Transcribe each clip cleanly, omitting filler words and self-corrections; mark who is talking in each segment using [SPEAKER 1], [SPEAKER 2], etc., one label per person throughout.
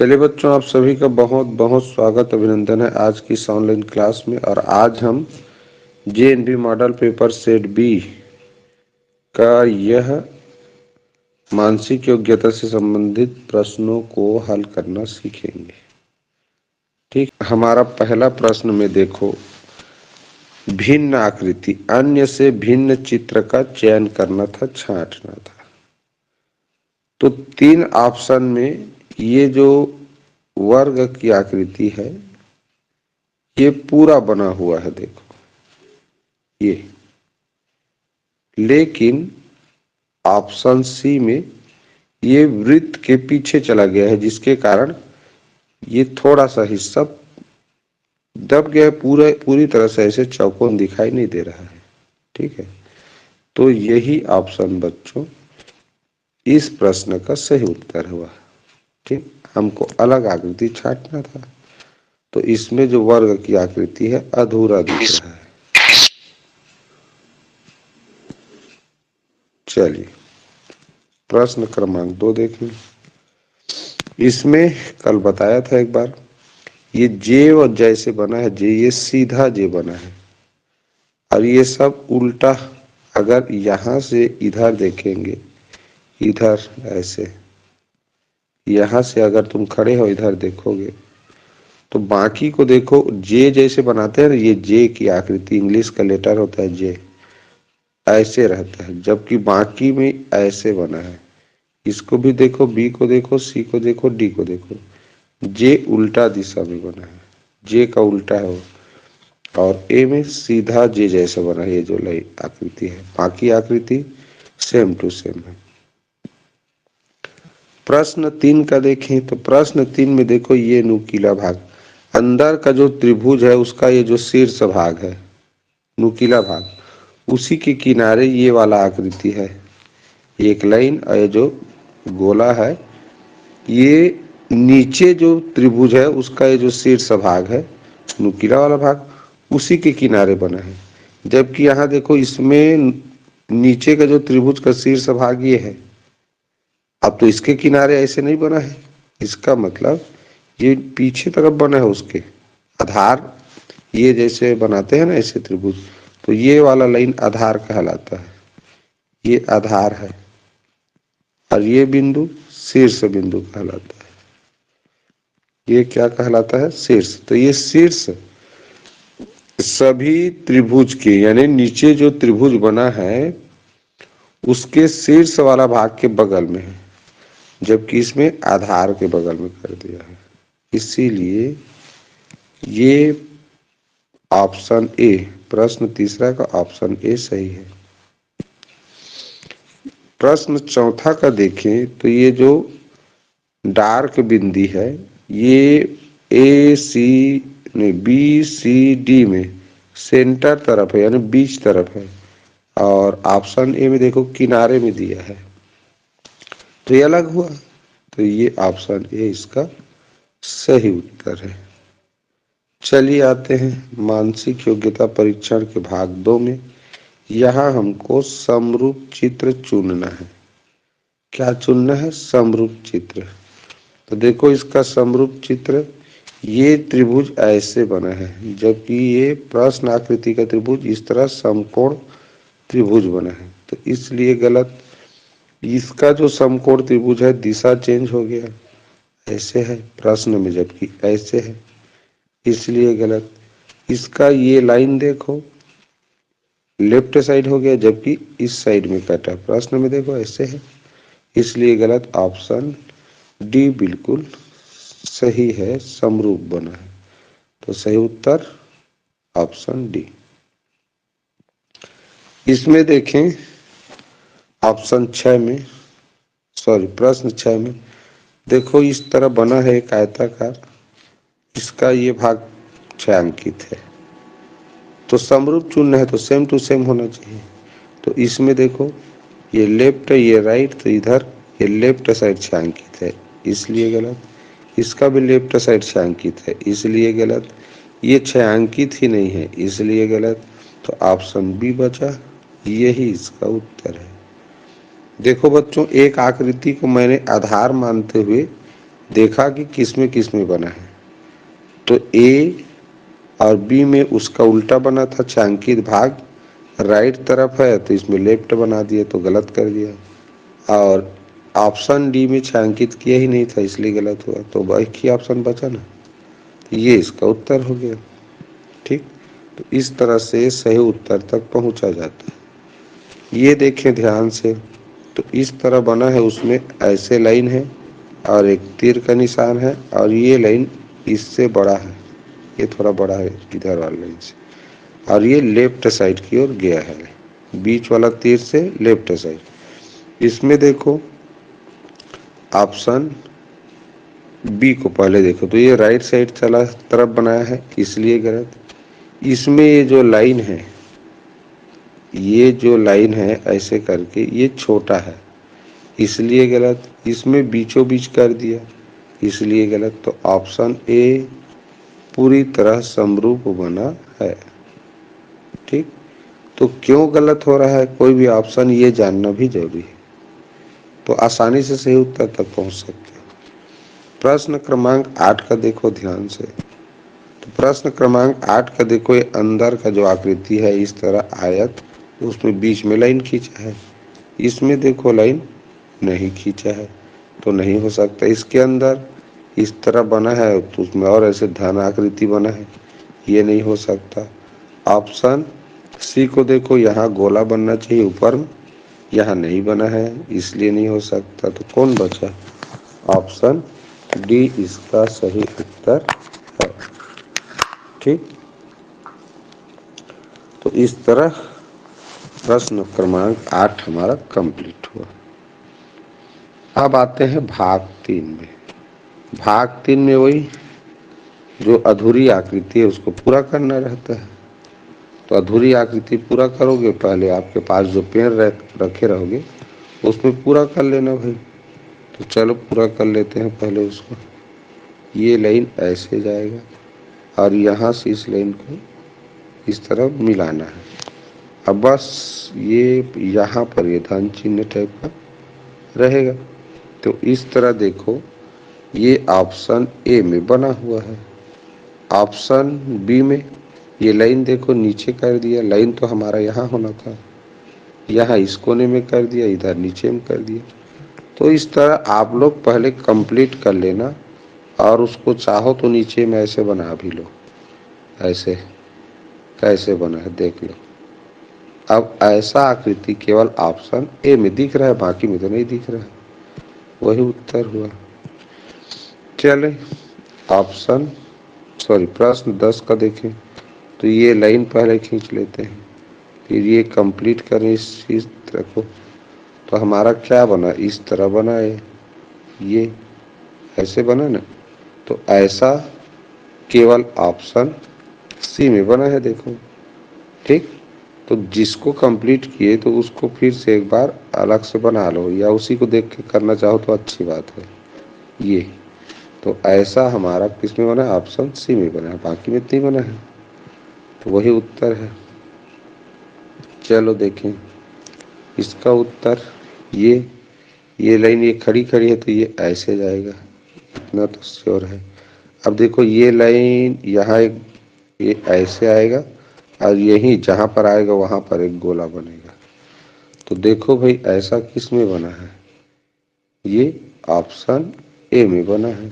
[SPEAKER 1] चलिए बच्चों, आप सभी का बहुत बहुत स्वागत अभिनंदन है आज की इस ऑनलाइन क्लास में। और आज हम JNB model paper set B का यह मानसिक योग्यता से संबंधित प्रश्नों को हल करना सीखेंगे। ठीक, हमारा पहला प्रश्न में देखो, भिन्न आकृति अन्य से भिन्न चित्र का चयन करना था, छांटना था। तो तीन ऑप्शन में ये जो वर्ग की आकृति है ये पूरा बना हुआ है, देखो ये। लेकिन ऑप्शन सी में ये वृत्त के पीछे चला गया है, जिसके कारण ये थोड़ा सा हिस्सा दब गया है, पूरी तरह से ऐसे चौकोन दिखाई नहीं दे रहा है। ठीक है, तो यही ऑप्शन बच्चों इस प्रश्न का सही उत्तर हुआ। ठीक, हमको अलग आकृति छांटना था, तो इसमें जो वर्ग की आकृति है अधूरा दिख रहा है। चलिए प्रश्न क्रमांक 2 देखें। इसमें कल बताया था एक बार, ये जे और जैसे बना है, जे ये सीधा जे बना है और ये सब उल्टा। अगर यहां से इधर देखेंगे, इधर ऐसे, यहां से अगर तुम खड़े हो इधर देखोगे तो बाकी को देखो, जे जैसे बनाते हैं ना, ये जे की आकृति इंग्लिश का लेटर होता है जे, ऐसे रहता है, जबकि बाकी में ऐसे बना है। इसको भी देखो, बी को देखो, सी को देखो, डी को देखो, जे उल्टा दिशा में बना है, जे का उल्टा है वो। और ए में सीधा जे जैसा बना है, ये जो लाइन आकृति है। बाकी आकृति सेम टू सेम है। प्रश्न 3 का देखें तो प्रश्न 3 में देखो, ये नुकीला भाग, अंदर का जो त्रिभुज है उसका ये जो शीर्ष भाग है, नुकीला भाग, उसी के किनारे ये वाला आकृति है, एक लाइन। और ये जो गोला है, ये नीचे जो त्रिभुज है उसका ये जो शीर्ष भाग है, नुकीला वाला भाग, उसी के किनारे बना है। जबकि यहाँ देखो, इसमें नीचे का जो त्रिभुज का शीर्ष भाग ये है, अब तो इसके किनारे ऐसे नहीं बना है, इसका मतलब ये पीछे तरफ बना है, उसके आधार ये जैसे बनाते हैं ना ऐसे त्रिभुज, तो ये वाला लाइन आधार कहलाता है, ये आधार है। और ये बिंदु शीर्ष बिंदु कहलाता है, ये क्या कहलाता है, शीर्ष। तो ये शीर्ष सभी त्रिभुज के, यानी नीचे जो त्रिभुज बना है उसके शीर्ष वाला भाग के बगल में है, जबकि इसमें आधार के बगल में कर दिया है। इसीलिए ये ऑप्शन ए, प्रश्न तीसरा का ऑप्शन ए सही है। प्रश्न चौथा का देखें तो ये जो डार्क बिंदी है ये ए सी नहीं बी सी डी में सेंटर तरफ है, यानी बीच तरफ है। और ऑप्शन ए में देखो किनारे में दिया है, तो ये अलग हुआ, तो ये ऑप्शन ए इसका सही उत्तर है। चलिए आते हैं मानसिक योग्यता परीक्षण के भाग 2 में। यहाँ हमको समरूप चित्र चुनना है। क्या चुनना है, समरूप चित्र। तो देखो इसका समरूप चित्र, ये त्रिभुज ऐसे बना है, जबकि ये प्रश्न आकृति का त्रिभुज इस तरह समकोण त्रिभुज बना है, तो इसलिए गलत। इसका जो समकोण त्रिभुज है दिशा चेंज हो गया, ऐसे है प्रश्न में, जबकि ऐसे है, इसलिए गलत। इसका ये लाइन देखो लेफ्ट साइड हो गया, जबकि इस साइड में कटा, प्रश्न में देखो ऐसे है, इसलिए गलत। ऑप्शन डी बिल्कुल सही है, समरूप बना है, तो सही उत्तर ऑप्शन डी। इसमें देखें ऑप्शन 6 में, सॉरी प्रश्न 6 में देखो, इस तरह बना है एक आयताकार, इसका ये भाग छायांकित है, तो समरूप चुनना है तो सेम टू सेम होना चाहिए। तो इसमें देखो ये लेफ्ट ये राइट, तो इधर ये लेफ्ट साइड छायांकित है, इसलिए गलत। इसका भी लेफ्ट साइड छायांकित है, इसलिए गलत। ये छायांकित ही नहीं है, इसलिए गलत। तो ऑप्शन बी बचा, यही इसका उत्तर है। देखो बच्चों, एक आकृति को मैंने आधार मानते हुए देखा कि किस में बना है। तो ए और बी में उसका उल्टा बना था, छायांकित भाग राइट तरफ है तो इसमें लेफ्ट बना दिया तो गलत कर दिया। और ऑप्शन डी में छायांकित किया ही नहीं था इसलिए गलत हुआ, तो एक ही ऑप्शन बचा ना, तो ये इसका उत्तर हो गया। ठीक, तो इस तरह से सही उत्तर तक पहुंचा जाता है। ये देखें ध्यान से, तो इस तरह बना है, उसमें ऐसे लाइन है और एक तीर का निशान है और ये लाइन इससे बड़ा है, ये थोड़ा बड़ा है इधर वाली लाइन से, और ये लेफ्ट साइड की ओर गया है, बीच वाला तीर से लेफ्ट साइड। इसमें देखो ऑप्शन बी को पहले देखो, तो ये राइट साइड चला तरफ बनाया है इसलिए गलत। इसमें ये जो लाइन है, ये जो लाइन है ऐसे करके ये छोटा है इसलिए गलत। इसमें बीचों बीच कर दिया इसलिए गलत। तो ऑप्शन ए पूरी तरह समरूप बना है। ठीक, तो क्यों गलत हो रहा है कोई भी ऑप्शन, ये जानना भी जरूरी है, तो आसानी से सही उत्तर तक पहुंच सकते हैं। प्रश्न क्रमांक 8 का देखो ध्यान से। तो प्रश्न क्रमांक 8 का देखो, ये अंदर का जो आकृति है इस तरह आयत, तो उसमें बीच में लाइन खींचा है। इसमें देखो लाइन नहीं खींचा है तो नहीं हो सकता। इसके अंदर इस तरह बना है तो उसमें और ऐसे धन आकृति बना है, ये नहीं हो सकता। ऑप्शन सी को देखो, यहाँ गोला बनना चाहिए ऊपर में, यहाँ नहीं बना है इसलिए नहीं हो सकता। तो कौन बचा, ऑप्शन डी इसका सही उत्तर है। ठीक, तो इस तरह प्रश्न क्रमांक 8 हमारा कंप्लीट हुआ। अब आते हैं भाग 3 में। भाग 3 में वही जो अधूरी आकृति है उसको पूरा करना रहता है। तो अधूरी आकृति पूरा करोगे, पहले आपके पास जो पेन रखे रहोगे उसमें पूरा कर लेना भाई। तो चलो पूरा कर लेते हैं पहले उसको। ये लाइन ऐसे जाएगा और यहाँ से इस लाइन को इस तरह मिलाना है। अब बस ये यहाँ पर ये धन चिन्ह टाइप का रहेगा। तो इस तरह देखो, ये ऑप्शन ए में बना हुआ है। ऑप्शन बी में ये लाइन देखो नीचे कर दिया, लाइन तो हमारा यहाँ होना था, यहाँ इस कोने में कर दिया, इधर नीचे में कर दिया। तो इस तरह आप लोग पहले कंप्लीट कर लेना और उसको चाहो तो नीचे में ऐसे बना भी लो। ऐसे कैसे बना है देख लो। अब ऐसा आकृति केवल ऑप्शन ए में दिख रहा है, बाकी में तो नहीं दिख रहा है, वही उत्तर हुआ। चले ऑप्शन प्रश्न 10 का देखें। तो ये लाइन पहले खींच लेते हैं, फिर ये कंप्लीट करें इस चीज तरह को। तो हमारा क्या बना, इस तरह बना है, ये ऐसे बना ना। तो ऐसा केवल ऑप्शन सी में बना है देखो। ठीक, तो जिसको कंप्लीट किए तो उसको फिर से एक बार अलग से बना लो, या उसी को देख के करना चाहो तो अच्छी बात है। ये तो ऐसा हमारा किस में बना है, ऑप्शन सी में बना है, बाकी में नहीं बना है, तो वही उत्तर है। चलो देखें इसका उत्तर। ये लाइन ये खड़ी खड़ी है तो ये ऐसे जाएगा, इतना तो श्योर है। अब देखो ये लाइन यहाँ एक ये ऐसे आएगा और यही जहाँ पर आएगा वहां पर एक गोला बनेगा। तो देखो भाई ऐसा किस में बना है, ये ऑप्शन ए में बना है।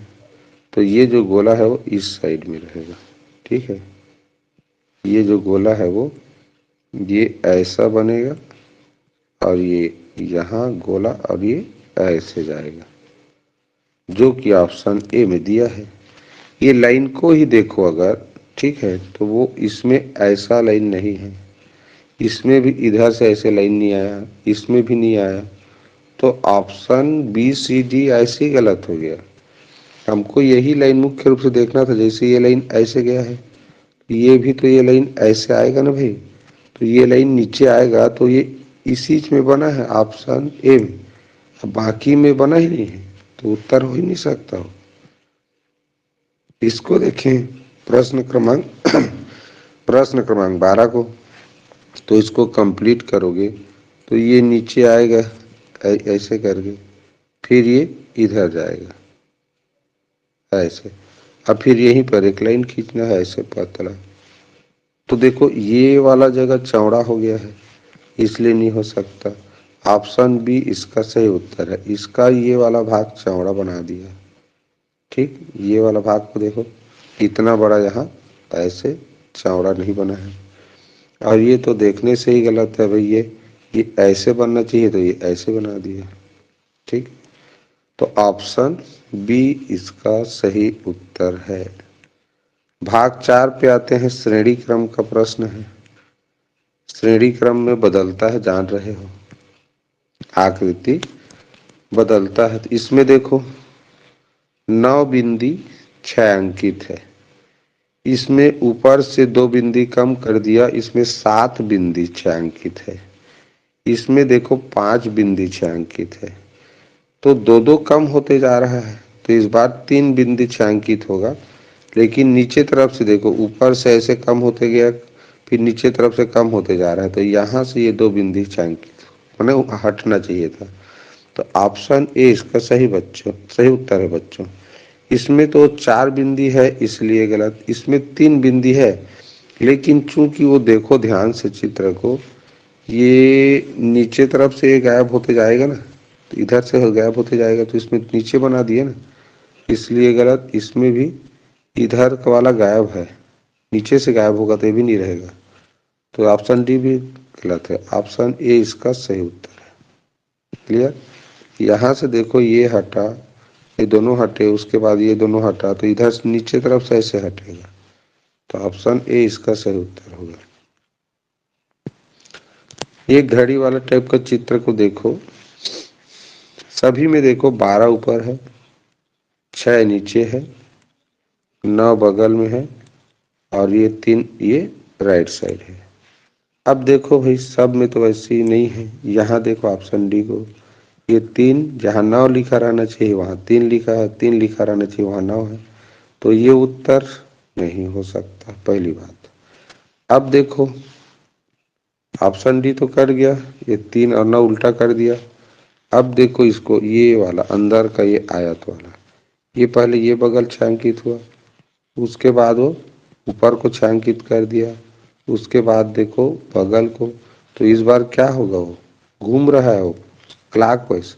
[SPEAKER 1] तो ये जो गोला है वो इस साइड में रहेगा। ठीक है, ये जो गोला है वो ये ऐसा बनेगा और ये यहाँ गोला और ये ऐसे जाएगा, जो कि ऑप्शन ए में दिया है। ये लाइन को ही देखो अगर, ठीक है, तो वो इसमें ऐसा लाइन नहीं है, इसमें भी इधर से ऐसे लाइन नहीं आया, इसमें भी नहीं आया। तो ऑप्शन बी सी डी ऐसे ही गलत हो गया। हमको यही लाइन मुख्य रूप से देखना था, जैसे ये लाइन ऐसे गया है ये भी तो ये लाइन ऐसे आएगा ना भाई। तो ये लाइन नीचे आएगा तो ये इसी में बना है ऑप्शन ए में, अब बाकी में बना ही नहीं है तो उत्तर हो ही नहीं सकता हो। इसको देखें प्रश्न क्रमांक प्रश्न क्रमांक 12 को। तो इसको कंप्लीट करोगे तो ये नीचे आएगा ऐसे करके, फिर ये इधर जाएगा। ऐसे। अब फिर यहीं पर एक लाइन खींचना है ऐसे पतला। तो देखो ये वाला जगह चौड़ा हो गया है, इसलिए नहीं हो सकता। ऑप्शन बी इसका सही उत्तर है। इसका ये वाला भाग चौड़ा बना दिया। ठीक, ये वाला भाग को देखो इतना बड़ा, यहाँ ऐसे चौड़ा नहीं बना है। और ये तो देखने से ही गलत है भाई, ये ऐसे बनना चाहिए, तो ये ऐसे बना दिया। ठीक, तो ऑप्शन बी इसका सही उत्तर है। भाग 4 पे आते हैं। श्रेणी क्रम का प्रश्न है। श्रेणी क्रम में बदलता है, जान रहे हो, आकृति बदलता है। तो इसमें देखो 9 बिंदी 6 अंकित है। इसमें ऊपर से 2 बिंदी कम कर दिया, इसमें 7 बिंदी 6 अंकित है। इसमें देखो 5 बिंदी 6 अंकित है। तो दो दो कम होते जा रहा है, तो इस बार 3 बिंदी 6 अंकित होगा। लेकिन नीचे तरफ से देखो, ऊपर से ऐसे कम होते गया, फिर नीचे तरफ से कम होते जा रहा है, तो यहाँ से ये 2 बिंदी 6 अंकित मैंने हटना चाहिए था। तो ऑप्शन ए इसका सही उत्तर है बच्चों। इसमें तो 4 बिंदी है इसलिए गलत। इसमें 3 बिंदी है, लेकिन चूंकि वो देखो ध्यान से चित्र को, ये नीचे तरफ से ये गायब होते जाएगा ना, तो इधर से गायब होते जाएगा, तो इसमें नीचे बना दिए ना, इसलिए गलत। इसमें भी इधर का वाला गायब है, नीचे से गायब होगा तो ये भी नहीं रहेगा, तो ऑप्शन डी भी गलत है। ऑप्शन ए इसका सही उत्तर है। क्लियर। यहाँ से देखो ये हटा, ये दोनों हटे, उसके बाद ये दोनों हटा, तो इधर से नीचे तरफ से ऐसे हटेगा, तो ऑप्शन ए इसका सही उत्तर होगा। ये घड़ी वाला टाइप का चित्र को देखो, सभी में देखो 12 ऊपर है, 6 नीचे है, 9 बगल में है, और ये 3 ये राइट साइड है। अब देखो भाई सब में तो वैसे ही नहीं है। यहाँ देखो ऑप्शन डी को, ये 3 जहाँ 9 लिखा रहना चाहिए वहाँ 3 लिखा है, 3 लिखा रहना चाहिए वहाँ 9 है, तो ये उत्तर नहीं हो सकता, पहली बात। अब देखो ऑप्शन डी तो कट गया, ये 3 और 9 उल्टा कर दिया। अब देखो इसको, ये वाला अंदर का ये आयत वाला, ये पहले ये बगल छायांकित हुआ, उसके बाद वो ऊपर को छायांकित कर दिया, उसके बाद देखो बगल को। तो इस बार क्या होगा, वो घूम रहा है वो क्लॉकवाइज,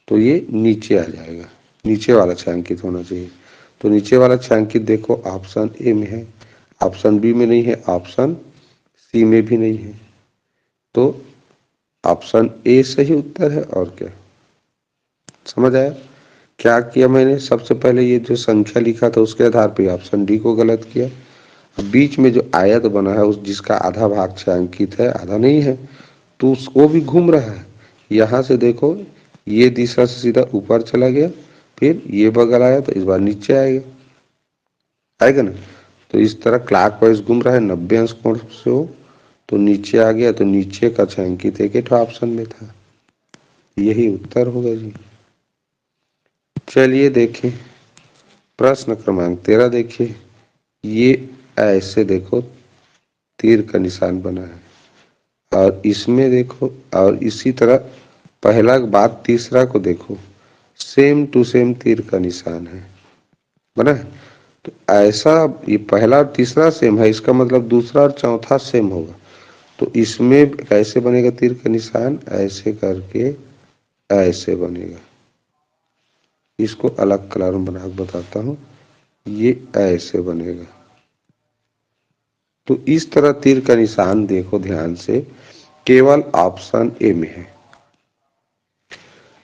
[SPEAKER 1] तो ये नीचे आ जाएगा, नीचे वाला छायांकित होना चाहिए। तो नीचे वाला छायांकित देखो ऑप्शन ए में है, ऑप्शन बी में नहीं है, ऑप्शन सी में भी नहीं है, तो ऑप्शन ए सही उत्तर है। और क्या, समझ आया क्या किया मैंने? सबसे पहले ये जो संख्या लिखा था उसके आधार पे ऑप्शन डी को गलत किया। बीच में जो आयत बना है उस जिसका आधा भाग छायांकित है, आधा नहीं है, तो उसको भी घूम रहा है। यहाँ से देखो ये दिशा से सीधा ऊपर चला गया, फिर ये बगल आया, तो इस बार नीचे आएगा ना। तो इस तरह क्लॉकवाइज घूम रहा है, 90 अंश कोण से हो, तो नीचे आ गया, तो नीचे का छायांकित एक ऑप्शन में था, यही उत्तर होगा जी। चलिए देखें प्रश्न क्रमांक 13। देखिए ये ऐसे देखो तीर का निशान बना है, और इसमें देखो, और इसी तरह पहला बात तीसरा को देखो, सेम टू सेम तीर का निशान है बना है। तो ऐसा ये पहला और तीसरा सेम है, इसका मतलब दूसरा और चौथा सेम होगा। तो इसमें कैसे बनेगा तीर का निशान, ऐसे करके ऐसे बनेगा। इसको अलग कलर में बना के बताता हूँ, ये ऐसे बनेगा। तो इस तरह तीर का निशान देखो ध्यान से, केवल ऑप्शन ए में है।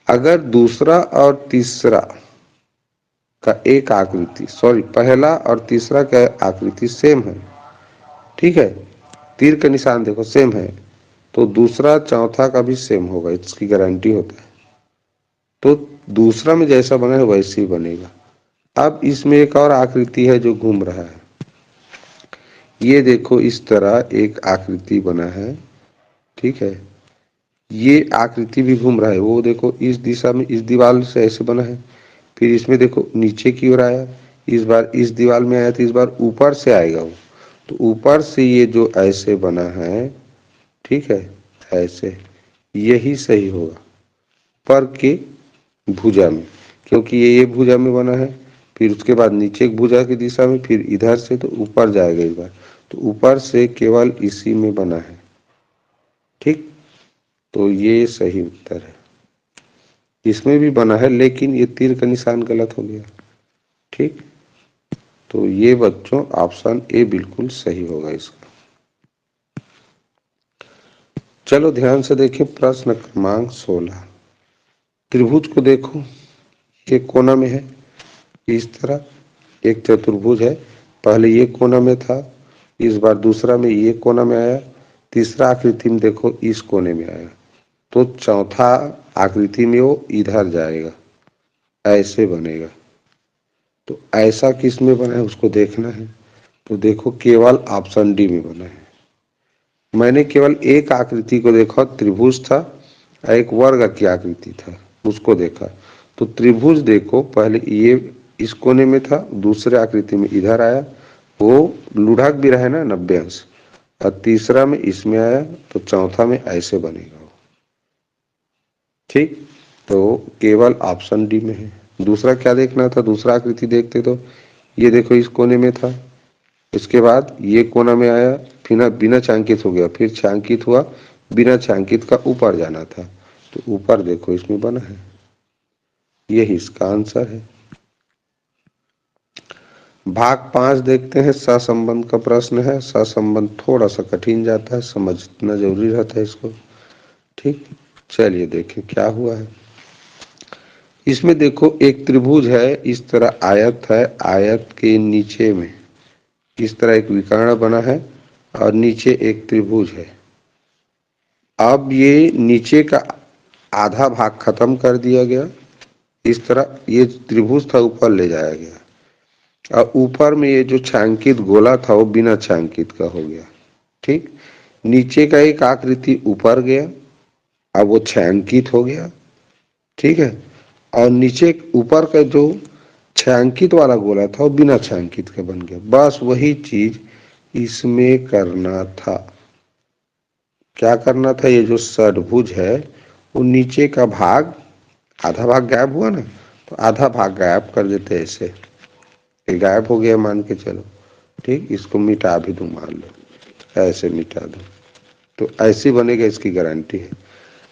[SPEAKER 1] अगर दूसरा और तीसरा का एक आकृति, सॉरी पहला और तीसरा का आकृति सेम है, ठीक है, तीर का निशान देखो सेम है, तो दूसरा चौथा का भी सेम होगा, इसकी गारंटी होता है। तो दूसरा में जैसा बना है वैसे ही बनेगा। अब इसमें एक और आकृति है जो घूम रहा है, ये देखो इस तरह एक आकृति बना है, ठीक है, ये आकृति भी घूम रहा है, वो देखो इस दिशा में इस दीवार से ऐसे बना है, फिर इसमें देखो नीचे की ओर आया, इस बार इस दीवार में आया, तो इस बार ऊपर से आएगा वो, तो ऊपर से ये जो ऐसे बना है, ठीक है, ऐसे, यही सही होगा पर के भुजा में, क्योंकि ये भुजा में बना है, फिर उसके बाद नीचे एक भुजा की दिशा में, फिर इधर से तो ऊपर जाएगा इस बार, तो ऊपर से केवल इसी में बना है। ठीक, तो ये सही उत्तर है। इसमें भी बना है लेकिन ये तीर का निशान गलत हो गया। ठीक, तो ये बच्चों ऑप्शन ए बिल्कुल सही होगा इसका। चलो ध्यान से देखें प्रश्न क्रमांक 16। त्रिभुज को देखो, एक कोना में है इस तरह, एक चतुर्भुज है, पहले ये कोना में था, इस बार दूसरा में ये कोना में आया, तीसरा आकृति में देखो इस कोने में आया, तो चौथा आकृति में वो इधर जाएगा, ऐसे बनेगा। तो ऐसा किस में बना है उसको देखना है। तो देखो केवल ऑप्शन डी में बना है। मैंने केवल एक आकृति को देखा, त्रिभुज था, एक वर्ग की आकृति था, उसको देखा। तो त्रिभुज देखो पहले ये इस कोने में था, दूसरे आकृति में इधर आया, वो लुढ़क भी रहा है ना 90 अंश, और तीसरा में इसमें आया, तो चौथा में ऐसे बनेगा। ठीक, तो केवल ऑप्शन डी में है। दूसरा क्या देखना था, दूसरा आकृति देखते तो ये देखो इस कोने में था, इसके बाद ये कोना में आया, फिर बिना छांकित हो गया, फिर छांकित हुआ, बिना छांकित का ऊपर जाना था, तो ऊपर देखो इसमें बना है, यही इसका आंसर है। भाग 5 देखते हैं, सहसंबंध का प्रश्न है। सहसंबंध थोड़ा सा कठिन जाता है, समझना जरूरी रहता है इसको। ठीक, चलिए देखें क्या हुआ है। इसमें देखो एक त्रिभुज है, इस तरह आयत है, आयत के नीचे में इस तरह एक विकर्ण बना है और नीचे एक त्रिभुज है। अब ये नीचे का आधा भाग खत्म कर दिया गया, इस तरह ये त्रिभुज था ऊपर ले जाया गया, और ऊपर में ये जो छांकित गोला था वो बिना छांकित का हो गया। ठीक, नीचे का एक आकृति ऊपर गया, अब वो छांकित हो गया। ठीक है, और नीचे ऊपर का जो छांकित वाला गोला था वो बिना छांकित का बन गया। बस वही चीज इसमें करना था। क्या करना था, ये जो षडभुज है वो नीचे का भाग, आधा भाग गायब हुआ ना, तो आधा भाग गायब कर देते ऐसे, ये गायब हो गया मान के चलो। ठीक, इसको मिटा भी दूं मान लो, ऐसे मिटा दूं, तो ऐसे बनेगा, इसकी गारंटी है।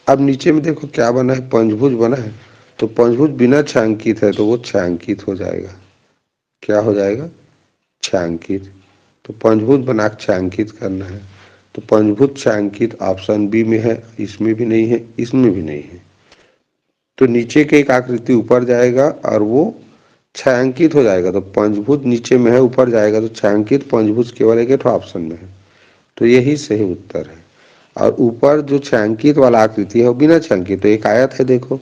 [SPEAKER 1] अब नीचे में देखो क्या बना है, पंचभुज बना है, तो पंचभुज बिना छांकित है तो वो छांकित हो जाएगा। क्या हो जाएगा, छांकित। तो पंचभुज बना छांकित करना है, तो पंचभुज छांकित ऑप्शन बी में है, इसमें भी नहीं है, इसमें भी नहीं है। तो नीचे के एक आकृति ऊपर जाएगा और वो छायांकित हो जाएगा, तो पंचभुज नीचे में है, ऊपर जाएगा तो छायांकित पंचभुज केवल एक ऑप्शन में है, तो यही सही उत्तर है। और ऊपर जो छायांकित वाला आकृति है वो बिना छायांकित, तो एक आयत है देखो,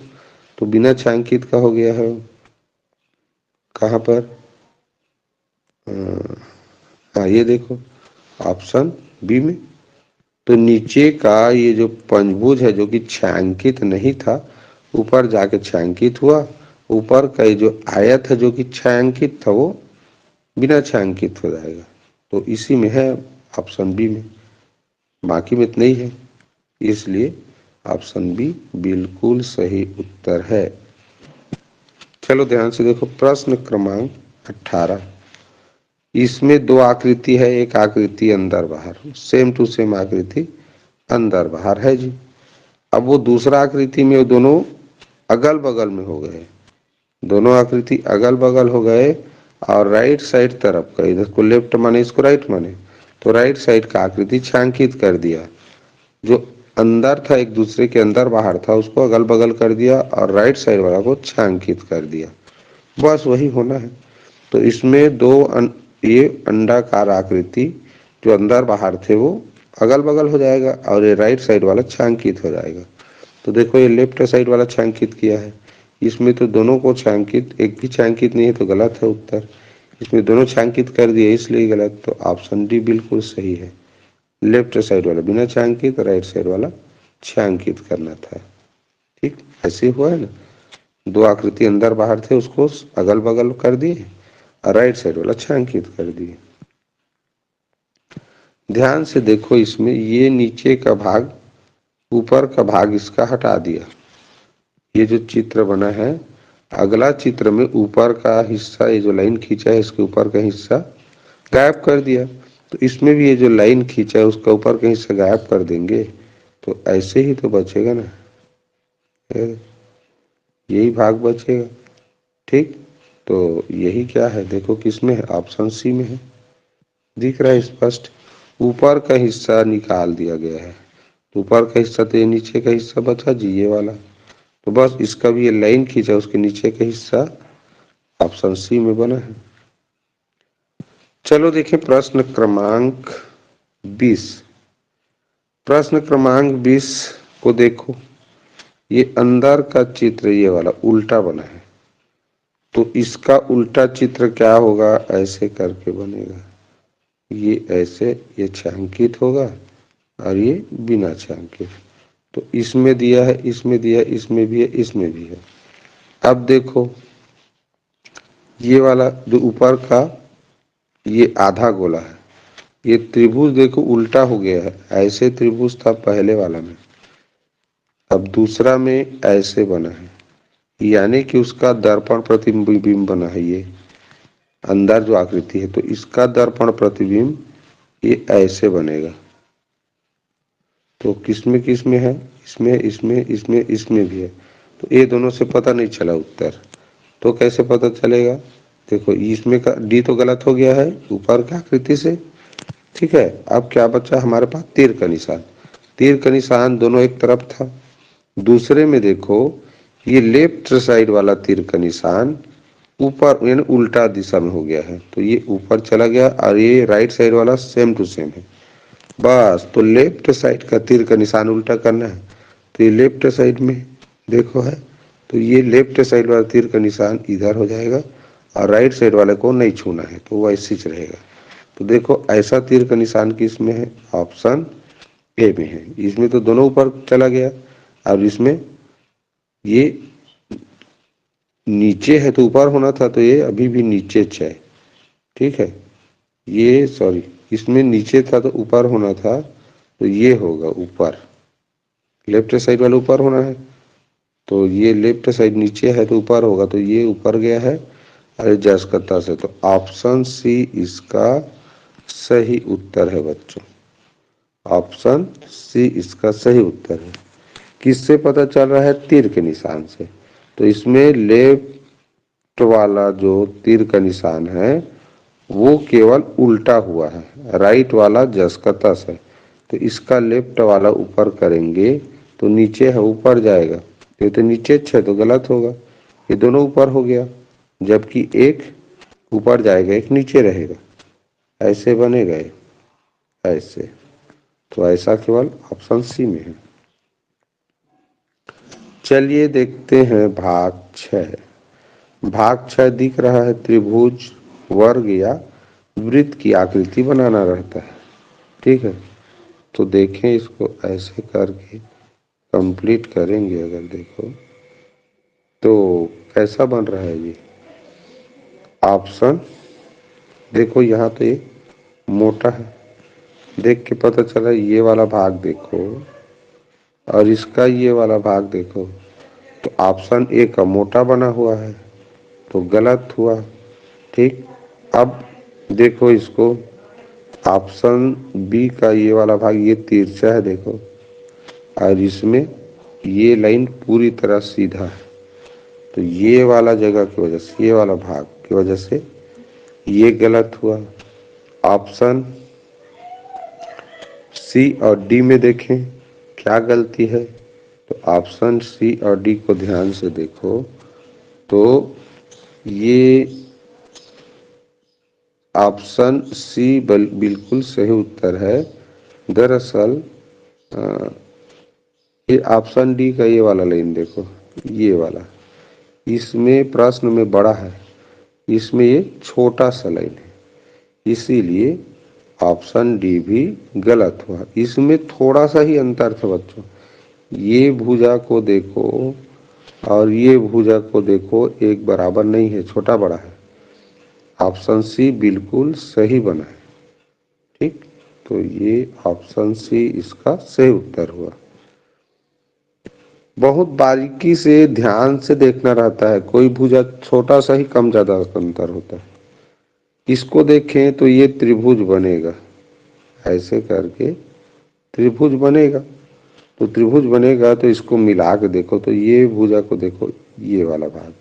[SPEAKER 1] तो बिना छायांकित का हो गया है। कहाँ पर, हाँ ये देखो ऑप्शन बी में। तो नीचे का ये जो पंचभुज है जो कि छायांकित नहीं था, ऊपर जाके छायांकित हुआ, ऊपर का ये जो आयत है जो कि छायांकित था वो बिना छायांकित हो जाएगा, तो इसी में है ऑप्शन बी में, बाकी में तो नहीं है, इसलिए ऑप्शन बी बिल्कुल सही उत्तर है। चलो ध्यान से देखो प्रश्न क्रमांक 18। इसमें दो आकृति है, एक आकृति अंदर बाहर, सेम टू सेम आकृति अंदर बाहर है जी। अब वो दूसरा आकृति में वो दोनों अगल बगल में हो गए, दोनों आकृति अगल बगल हो गए, और राइट साइड तरफ का, इधर को लेफ्ट माने इसको राइट माने, तो राइट साइड का आकृति छांकित कर दिया। जो अंदर था एक दूसरे के अंदर बाहर था उसको अगल बगल कर दिया, और राइट साइड वाला को छांकित कर दिया। बस वही होना है। तो इसमें ये अंडाकार आकृति जो अंदर बाहर थे वो अगल बगल हो जाएगा, और ये राइट साइड वाला छांकित हो जाएगा। तो देखो ये लेफ्ट साइड वाला छांकित किया है, इसमें तो दोनों को छांकित, एक भी छांकित नहीं है तो गलत है उत्तर। इसमें दोनों छांकित कर दिए इसलिए गलत, तो ऑप्शन डी बिल्कुल सही है। लेफ्ट साइड वाला बिना छांकित, राइट साइड वाला छांकित करना था। ठीक, ऐसे हुआ है ना, दो आकृति अंदर बाहर थे उसको अगल बगल कर दिए, और राइट साइड वाला छांकित कर दिए। ध्यान से देखो इसमें ये नीचे का भाग ऊपर का भाग इसका हटा दिया, ये जो चित्र बना है अगला चित्र में ऊपर का हिस्सा, ये जो लाइन खींचा है इसके ऊपर का हिस्सा गायब कर दिया, तो इसमें भी ये जो लाइन खींचा है उसका ऊपर का हिस्सा गायब कर देंगे तो ऐसे ही तो बचेगा ना, यही भाग बचेगा। ठीक, तो यही क्या है देखो किस में है, ऑप्शन सी में है। दिख रहा है स्पष्ट, ऊपर का हिस्सा निकाल दिया गया है, तो ऊपर का हिस्सा तो ये नीचे का हिस्सा बचा जी ये वाला, तो बस इसका भी ये लाइन खींचा उसके नीचे का हिस्सा ऑप्शन सी में बना है। चलो देखें प्रश्न क्रमांक 20। प्रश्न क्रमांक 20 को देखो, ये अंदर का चित्र ये वाला उल्टा बना है, तो इसका उल्टा चित्र क्या होगा, ऐसे करके बनेगा, ये ऐसे, ये छायांकित होगा और ये बिना छायांकित, तो इसमें दिया है, इसमें दिया है, इसमें भी है, इसमें भी है। अब देखो ये वाला जो ऊपर का ये आधा गोला है, ये त्रिभुज देखो उल्टा हो गया है, ऐसे त्रिभुज था पहले वाला में, अब दूसरा में ऐसे बना है, यानी कि उसका दर्पण प्रतिबिंब बना है ये अंदर जो आकृति है, तो इसका दर्पण प्रतिबिंब ये ऐसे बनेगा। तो किसमें है, इसमें इसमें इसमें इसमें भी है, तो ये दोनों से पता नहीं चला उत्तर, तो कैसे पता चलेगा, देखो इसमें का डी तो गलत हो गया है ऊपर की आकृति से, ठीक है। अब क्या बचा हमारे पास, तीर का निशान, तीर का निशान दोनों एक तरफ था, दूसरे में देखो ये लेफ्ट साइड वाला तीर का निशान ऊपर यानी उल्टा दिशा में हो गया है, तो ये ऊपर चला गया और ये राइट साइड वाला सेम टू सेम है, बस तो लेफ्ट साइड का तीर का निशान उल्टा करना है, तो ये लेफ्ट साइड में देखो है, तो ये लेफ्ट साइड वाला तीर का निशान इधर हो जाएगा और राइट साइड वाले को नहीं छूना है, तो वैसे ही रहेगा। तो देखो ऐसा तीर का निशान किस में है, ऑप्शन ए में है, इसमें तो दोनों ऊपर चला गया, और इसमें ये नीचे है तो ऊपर होना था, तो ये अभी भी नीचे है, ठीक है, ये सॉरी इसमें नीचे था तो ऊपर होना था, तो ये होगा ऊपर, लेफ्ट साइड वाला ऊपर होना है, तो ये लेफ्ट साइड नीचे है तो ऊपर होगा, तो ये ऊपर गया है एडजस्टकर्ता से, तो ऑप्शन सी इसका सही उत्तर है बच्चों, ऑप्शन सी इसका सही उत्तर है। किससे पता चल रहा है, तीर के निशान से, तो इसमें लेफ्ट वाला जो तीर का निशान है वो केवल उल्टा हुआ है, राइट वाला जसकता से, तो इसका लेफ्ट वाला ऊपर करेंगे तो नीचे है ऊपर जाएगा, ये तो नीचे है तो गलत होगा, ये दोनों ऊपर हो गया, जबकि एक ऊपर जाएगा एक नीचे रहेगा, ऐसे बनेगा ये, ऐसे, तो ऐसा केवल ऑप्शन सी में है। चलिए देखते हैं भाग 6। भाग 6 दिख रहा है, त्रिभुज वर्ग या वृत्त की आकृति बनाना रहता है, ठीक है, तो देखें इसको ऐसे करके कंप्लीट करेंगे, अगर देखो तो कैसा बन रहा है ये ऑप्शन, देखो यहाँ तो ये मोटा है, देख के पता चला, ये वाला भाग देखो और इसका ये वाला भाग देखो, तो ऑप्शन ए का मोटा बना हुआ है तो गलत हुआ, ठीक। अब देखो इसको, ऑप्शन बी का ये वाला भाग ये तिरछा है देखो, और इसमें ये लाइन पूरी तरह सीधा है, तो ये वाला जगह की वजह से, ये वाला भाग की वजह से ये गलत हुआ। ऑप्शन सी और डी में देखें क्या गलती है, तो ऑप्शन सी और डी को ध्यान से देखो, तो ये ऑप्शन सी बिल्कुल सही उत्तर है। दरअसल ये ऑप्शन डी का ये वाला लाइन देखो, ये वाला, इसमें प्रश्न में बड़ा है, इसमें ये छोटा सा लाइन है, इसीलिए ऑप्शन डी भी गलत हुआ। इसमें थोड़ा सा ही अंतर था बच्चों, ये भुजा को देखो और ये भुजा को देखो, एक बराबर नहीं है, छोटा बड़ा है, ऑप्शन सी बिल्कुल सही बना है, ठीक, तो ये ऑप्शन सी इसका सही उत्तर हुआ। बहुत बारीकी से ध्यान से देखना रहता है, कोई भुजा छोटा सा ही कम ज्यादा अंतर होता है। इसको देखें तो ये त्रिभुज बनेगा, ऐसे करके त्रिभुज बनेगा। तो त्रिभुज बनेगा तो इसको मिला के देखो तो ये भुजा को देखो, ये वाला भाग,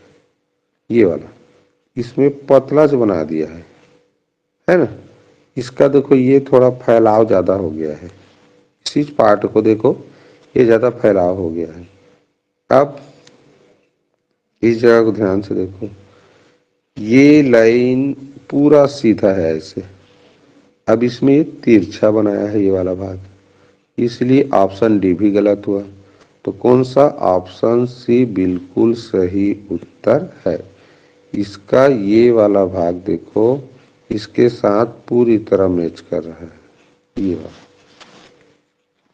[SPEAKER 1] ये वाला इसमें पतला से बना दिया है ना। इसका देखो ये थोड़ा फैलाव ज्यादा हो गया है, इसी पार्ट को देखो ये ज्यादा फैलाव हो गया है। अब इस जगह को ध्यान से देखो, ये लाइन पूरा सीधा है ऐसे, अब इसमें ये तिरछा बनाया है ये वाला भाग, इसलिए ऑप्शन डी भी गलत हुआ। तो कौन सा? ऑप्शन सी बिल्कुल सही उत्तर है। इसका ये वाला भाग देखो इसके साथ पूरी तरह मैच कर रहा है, ये वाला।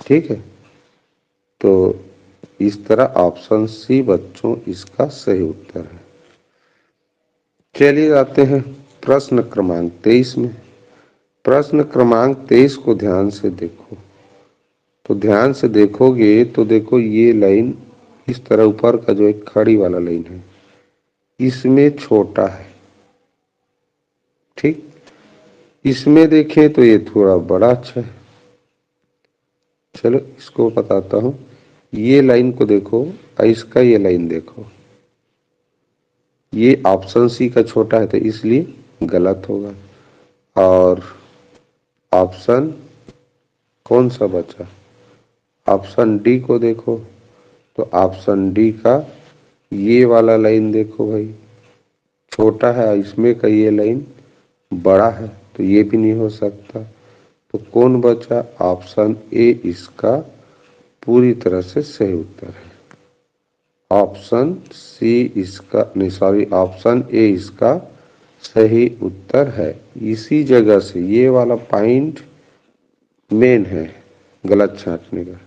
[SPEAKER 1] ठीक है, तो इस तरह ऑप्शन सी बच्चों इसका सही उत्तर है। चलिए आते हैं प्रश्न क्रमांक 23 में। प्रश्न क्रमांक 23 को ध्यान से देखो, तो ध्यान से देखोगे तो देखो ये लाइन इस तरह ऊपर का जो एक खड़ी वाला लाइन है इसमें छोटा है, ठीक। इसमें देखें तो ये थोड़ा बड़ा अच्छा है। चलो इसको बताता हूं, ये लाइन को देखो और इसका ये लाइन देखो, ये ऑप्शन सी का छोटा है तो इसलिए गलत होगा। और ऑप्शन कौन सा बचा? ऑप्शन डी को देखो, तो ऑप्शन डी का ये वाला लाइन देखो भाई, छोटा है, इसमें का ये लाइन बड़ा है, तो ये भी नहीं हो सकता। तो कौन बचा? ऑप्शन ए इसका पूरी तरह से सही उत्तर है। ऑप्शन सी इसका नहीं, सॉरी, ऑप्शन ए इसका सही उत्तर है। इसी जगह से ये वाला पॉइंट मेन है गलत छांटने का।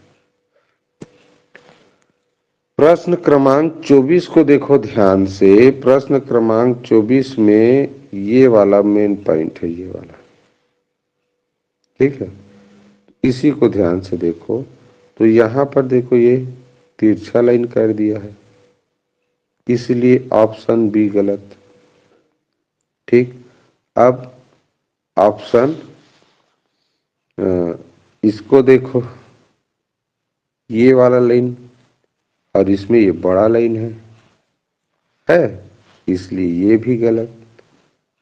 [SPEAKER 1] प्रश्न क्रमांक 24 को देखो ध्यान से। प्रश्न क्रमांक 24 में ये वाला मेन पॉइंट है, ये वाला, ठीक है। इसी को ध्यान से देखो, तो यहां पर देखो ये तिरछा लाइन कर दिया है, इसलिए ऑप्शन बी गलत, ठीक। अब ऑप्शन इसको देखो, ये वाला लाइन और इसमें ये बड़ा लाइन है, इसलिए ये भी गलत।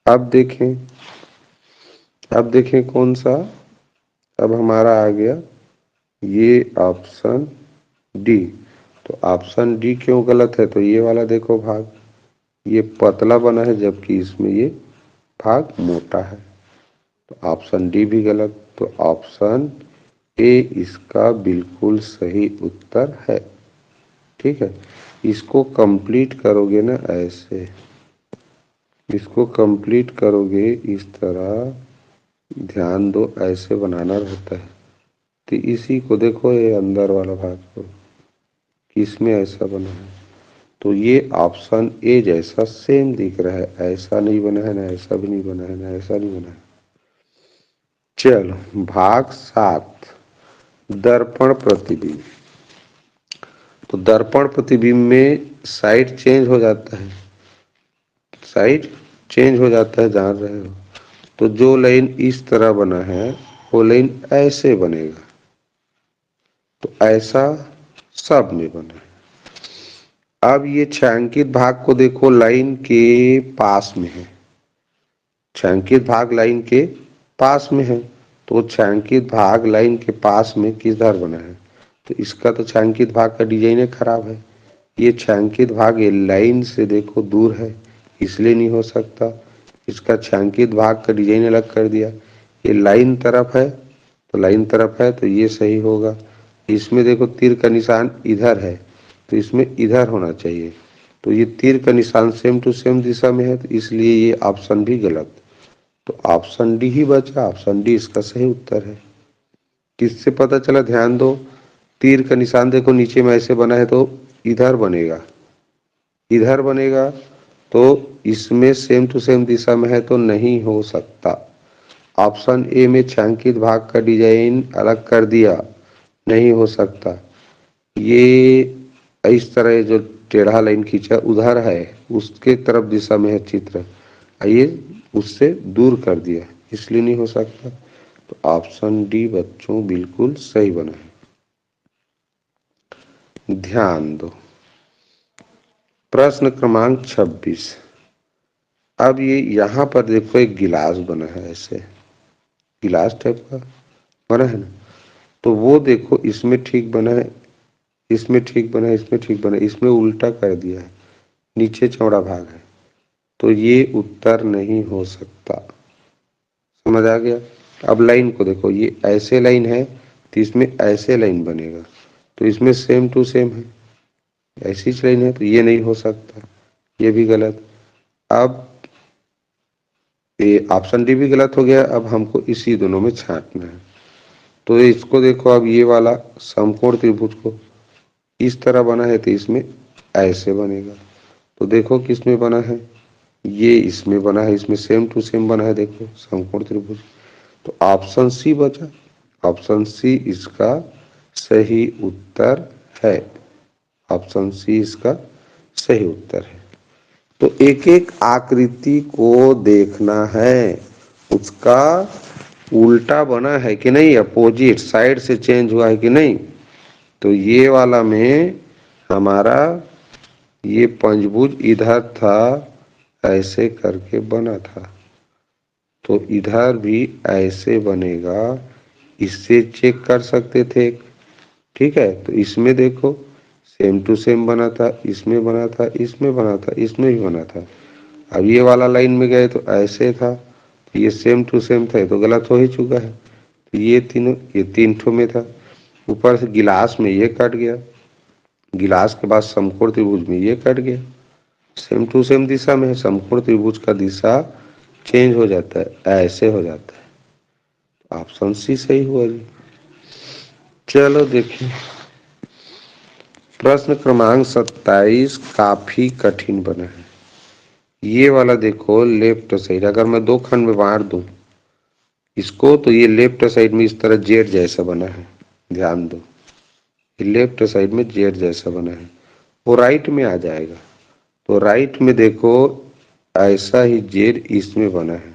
[SPEAKER 1] अब देखें, अब देखें कौन सा, अब हमारा आ गया ये ऑप्शन डी। तो ऑप्शन डी क्यों गलत है? तो ये वाला देखो भाग, ये पतला बना है जबकि इसमें ये भाग मोटा है, तो ऑप्शन डी भी गलत। तो ऑप्शन ए इसका बिल्कुल सही उत्तर है, ठीक है। इसको कंप्लीट करोगे ना ऐसे, इसको कंप्लीट करोगे इस तरह, ध्यान दो ऐसे बनाना रहता है। तो इसी को देखो, ये अंदर वाला भाग को किसमें ऐसा बना है, तो ये ऑप्शन ए जैसा सेम दिख रहा है, ऐसा नहीं बना है ना, ऐसा भी नहीं बना है ना, ऐसा नहीं बना है। चलो भाग 7, दर्पण प्रतिबिंब। तो दर्पण प्रतिबिंब में साइड चेंज हो जाता है, साइड चेंज हो जाता है, जान रहे हो। तो जो लाइन इस तरह बना है वो लाइन ऐसे बनेगा, तो ऐसा सब में बना है। अब ये छायांकित भाग को देखो, लाइन के पास में है, छायांकित भाग लाइन के पास में है, तो छायांकित भाग लाइन के पास में किधर बना है? तो इसका तो छायांकित भाग का डिजाइन खराब है, ये छायांकित भाग ये लाइन से देखो दूर है, इसलिए नहीं हो सकता। इसका छायांकित भाग का डिजाइन अलग कर दिया, ये लाइन तरफ है तो लाइन तरफ है तो ये सही होगा। इसमें देखो तीर का निशान इधर है तो इसमें इधर होना चाहिए, तो ये तीर का निशान सेम टू सेम दिशा में है, तो इसलिए ये ऑप्शन भी गलत। तो ऑप्शन डी ही बचा, ऑप्शन डी इसका सही उत्तर है। किससे पता चला? ध्यान दो, तीर का निशान देखो नीचे में ऐसे बना है तो इधर बनेगा, इधर बनेगा, तो इसमें सेम टू सेम दिशा में है तो नहीं हो सकता। ऑप्शन ए में छायांकित भाग का डिजाइन अलग कर दिया, नहीं हो सकता। ये इस तरह ये जो टेढ़ा लाइन खींचा उधर है, उसके तरफ दिशा में है चित्र, ये उससे दूर कर दिया, इसलिए नहीं हो सकता। तो ऑप्शन डी बच्चों बिल्कुल सही बना है। ध्यान दो, प्रश्न क्रमांक 26। अब ये यहाँ पर देखो एक गिलास बना है, ऐसे गिलास टाइप का बना है ना, तो वो देखो इसमें ठीक बना है, इसमें ठीक बना है, इसमें ठीक बना है, इसमें उल्टा कर दिया है, नीचे चौड़ा भाग है, तो ये उत्तर नहीं हो सकता। समझ आ गया? अब लाइन को देखो, ये ऐसे लाइन है तो इसमें ऐसे लाइन बनेगा, तो इसमें सेम टू सेम है, ऐसी लाइन है, तो ये नहीं हो सकता, ये भी गलत। अब ये ऑप्शन डी भी गलत हो गया। अब हमको इसी दोनों में छांटना है, तो इसको देखो, अब ये वाला समकोण त्रिभुज को इस तरह बना है तो इसमें ऐसे बनेगा, तो देखो किसमें बना है, ये इसमें बना है, इसमें सेम टू सेम बना है, देखो समकोण त्रिभुज। तो ऑप्शन सी बचा, ऑप्शन सी इसका सही उत्तर है, ऑप्शन सी इसका सही उत्तर है। तो एक एक आकृति को देखना है, उसका उल्टा बना है कि नहीं, अपोजिट साइड से चेंज हुआ है कि नहीं। तो ये वाला में हमारा ये पंचभुज इधर था, ऐसे करके बना था, तो इधर भी ऐसे बनेगा, इससे चेक कर सकते थे। ठीक है, तो इसमें देखो सेम टू सेम बना था, इसमें बना था, इसमें बना था, इसमें भी बना था। अब ये वाला लाइन में गए तो ऐसे था, तो ये सेम टू सेम था, तो गलत हो ही चुका है। तो ये तीनों, ये तीन ठो में था, ऊपर से गिलास में ये कट गया, गिलास के बाद समकोण त्रिभुज में ये कट गया, सेम टू सेम दिशा में है, समकोण त्रिभुज का दिशा चेंज हो जाता है, ऐसे हो जाता है। ऑप्शन सी सही हुआ जी। चलो देखिए, प्रश्न क्रमांक 27 काफी कठिन बना है। ये वाला देखो लेफ्ट साइड, अगर मैं दो खंड में बांट दूं इसको, तो ये लेफ्ट साइड में इस तरह जेड जैसा बना है, ध्यान दो, ये लेफ्ट साइड में जेड जैसा बना है, वो राइट में आ जाएगा, तो राइट में देखो ऐसा ही जेड इसमें बना है,